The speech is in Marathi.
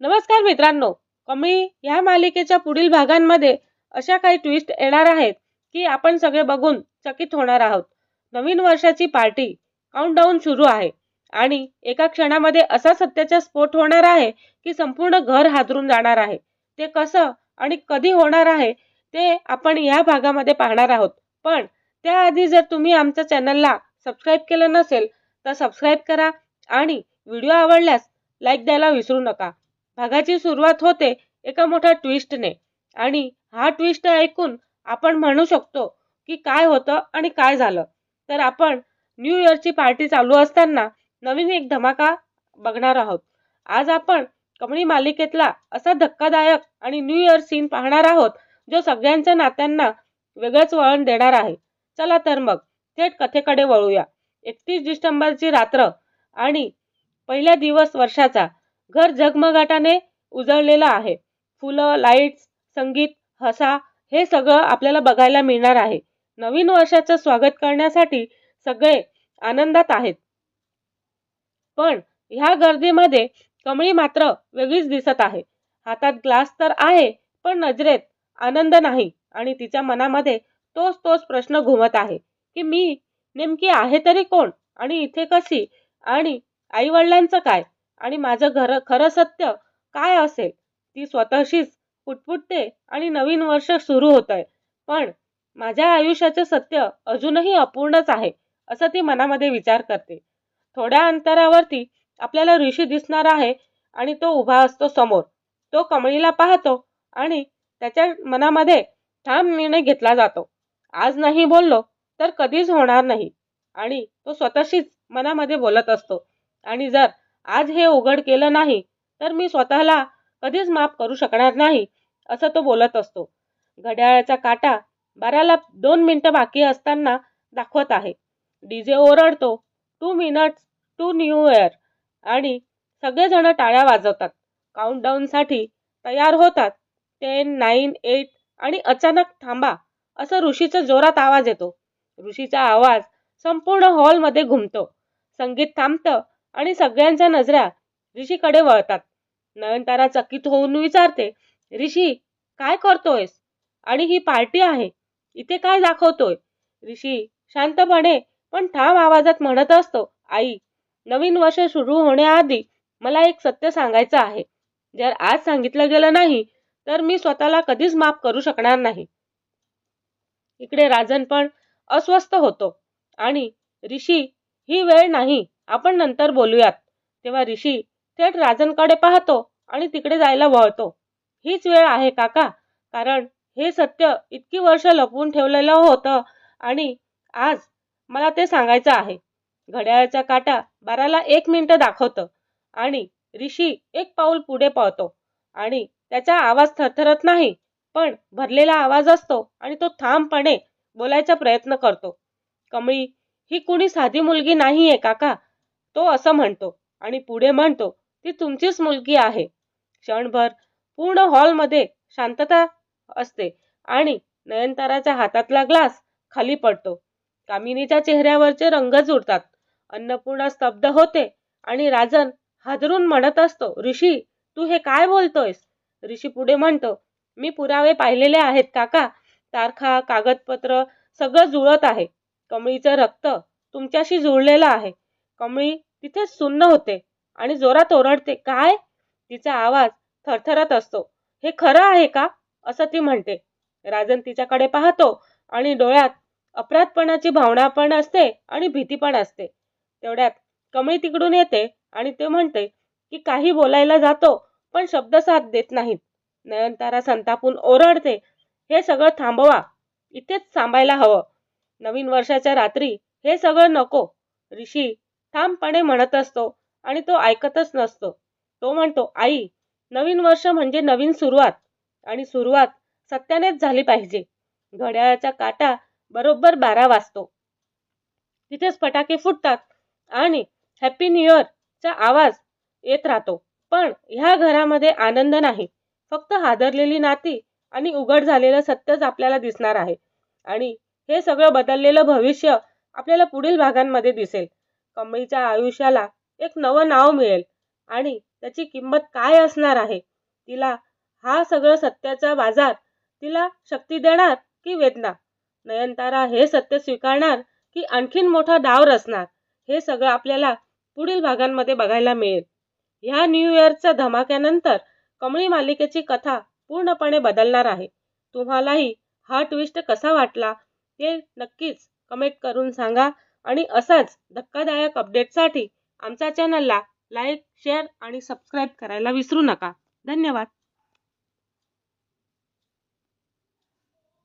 नमस्कार मित्रांनो, कमळी ह्या मालिकेच्या पुढील भागांमध्ये अशा काही ट्विस्ट येणार आहेत की आपण सगळे बघून चकित होणार आहोत. नवीन वर्षाची पार्टी काउंटडाऊन सुरू आहे आणि एका क्षणामध्ये असा सत्याचा स्फोट होणार आहे की संपूर्ण घर हादरून जाणार आहे. ते कसं आणि कधी होणार आहे ते आपण या भागामध्ये पाहणार आहोत. पण त्याआधी जर तुम्ही आमच्या चॅनलला सबस्क्राईब केलं नसेल तर सबस्क्राईब करा आणि व्हिडिओ आवडल्यास लाईक द्यायला विसरू नका. भागाची सुरुवात होते एका मोठ्या ट्विस्टने आणि हा ट्विस्ट ऐकून आपण म्हणू शकतो की काय होतं आणि काय झालं. तर आपण न्यू इयरची पार्टी चालू असताना नवीन एक धमाका बघणार आहोत. आज आपण कमळी मालिकेतला असा धक्कादायक आणि न्यू इयर सीन पाहणार आहोत जो सगळ्यांच्या नात्यांना वेगळंच वळण देणार आहे. चला तर मग थेट कथेकडे वळूया. 31 डिसेंबरची रात्र आणि पहिला दिवस वर्षाचा. घर झगमगाटाने उजळलेलं आहे. फुलं, लाईट्स, संगीत, हसा हे सगळं आपल्याला बघायला मिळणार आहे. नवीन वर्षाचं स्वागत करण्यासाठी सगळे आनंदात आहेत. पण ह्या गर्दीमध्ये कमळी मात्र वेगळीच दिसत आहे. हातात ग्लास तर आहे पण नजरेत आनंद नाही आणि तिच्या मनामध्ये तोच प्रश्न घुमत आहे की मी नेमकी आहे तरी कोण आणि इथे कशी आणि आई वडिलांचं काय आणि माझं खरं सत्य काय असेल. ती स्वतःशीच पुटपुटते आणि नवीन वर्ष सुरू होतंय पण माझ्या आयुष्याचं सत्य अजूनही अपूर्णच आहे असं ती मनामध्ये विचार करते. थोड्या अंतरावरती आपल्याला ऋषी दिसणार आहे आणि तो उभा असतो समोर. तो कमळीला पाहतो आणि त्याच्या मनामध्ये ठाम निर्णय घेतला जातो. आज नाही बोललो तर कधीच होणार नाही आणि तो स्वतःशीच मनामध्ये बोलत असतो. आणि जर आज हे उघड केलं नाही तर मी स्वतःला कधीच माफ करू शकणार नाही असं तो बोलत असतो. घड्याळाचा काटा 12ला 2 मिनिटं बाकी असताना दाखवत आहे. डीजे ओरडतो 2 मिनिट्स टू न्यू इयर आणि सगळेजण टाळ्या वाजवतात. काउंटडाऊनसाठी तयार होतात. 10, 9, 8 आणि अचानक थांबा असं ऋषीचा जोरात आवाज येतो. ऋषीचा आवाज संपूर्ण हॉलमध्ये घुमतो. संगीत थांबतं आणि सगळ्यांच्या नजरा ऋषीकडे वळतात. नयनतारा चकित होऊन विचारते, ऋषी काय करतोयस आणि ही पार्टी आहे इथे काय दाखवतोय. ऋषी शांतपणे पण ठाम आवाजात म्हणत असतो, आई नवीन वर्ष सुरू होण्याआधी मला एक सत्य सांगायचं आहे. जर आज सांगितलं गेलं नाही तर मी स्वतःला कधीच माफ करू शकणार नाही. इकडे राजन पण अस्वस्थ होतो आणि ऋषी ही वेळ नाही आपण नंतर बोलूयात. तेव्हा ऋषी थेट राजनकडे पाहतो आणि तिकडे जायला वळतो. हीच वेळ आहे काका, कारण हे सत्य इतकी वर्ष लपवून ठेवलेलं होतं आणि आज मला ते सांगायचं आहे. घड्याळाचा काटा 12ला 1 मिनिट दाखवतं आणि ऋषी एक पाऊल पुढे पळतो आणि त्याचा आवाज थरथरत नाही पण भरलेला आवाज असतो आणि तो ठामपणे बोलायचा प्रयत्न करतो. कमळी ही कुणी साधी मुलगी नाहीये काका, तो असं म्हणतो आणि पुढे म्हणतो, ती तुमचीच मुलगी आहे. क्षणभर पूर्ण हॉलमध्ये शांतता असते आणि नयनताराच्या हातातला ग्लास खाली पडतो. कामिनीच्या चेहऱ्यावरचे रंगच उडतात. अन्नपूर्णा स्तब्ध होते आणि राजन हादरून म्हणत असतो, ऋषी तू हे काय बोलतोयस. ऋषी पुढे म्हणतो, मी पुरावे पाहिलेले आहेत काका. तारखा, कागदपत्र सगळं जुळत आहे. कमळीचं रक्त तुमच्याशी जुळलेलं आहे. कमळी तिथेच सुन्न होते आणि जोरात ओरडते, काय. तिचा आवाज थरथरत असतो. हे खरं आहे का असं ती म्हणते. राजन तिच्याकडे पाहतो आणि डोळ्यात अपराधपणाची भावना पण असते आणि भीती पण असते. तेवढ्यात कमळी तिकडून येते आणि ते म्हणते की काही बोलायला जातो पण शब्द साथ देत नाहीत. नयनतारा संतापून ओरडते, हे सगळं थांबवा, इथेच थांबायला हवं. नवीन वर्षाच्या रात्री हे सगळं नको. ऋषी ठामपणे म्हणत असतो आणि तो ऐकतच नसतो. तो म्हणतो, आई नवीन वर्ष म्हणजे नवीन सुरुवात आणि सुरुवात सत्यानेच झाली पाहिजे. घड्याळाचा काटा बरोबर 12 वाजतो. तिथेच फटाके फुटतात आणि हॅपी न्यू इयरचा आवाज येत राहतो. पण ह्या घरामध्ये आनंद नाही, फक्त हादरलेली नाती आणि उघड झालेलं सत्यच आपल्याला दिसणार आहे. आणि हे सगळं बदललेलं भविष्य आपल्याला पुढील भागांमध्ये दिसेल. कमळीच्या आयुष्याला एक नवं नाव मिळेल आणि त्याची किंमत काय असणार आहे? तिला हा सगळं सत्याचा बाजार तिला शक्ती देणार की वेदना? नयनतारा हे सत्य स्वीकारणार की आणखीन मोठा डाव रचणार? हे सगळं आपल्याला पुढील भागांमध्ये बघायला मिळेल. ह्या न्यू इयरच्या धमाक्यानंतर कमळी मालिकेची कथा पूर्णपणे बदलणार आहे. तुम्हालाही हा ट्विस्ट कसा वाटला ते नक्कीच कमेंट करून सांगा आणि असाच धक्कादायक अपडेटसाठी आमच्या चॅनलला लाईक, शेअर आणि सबस्क्राईब करायला विसरू नका. धन्यवाद.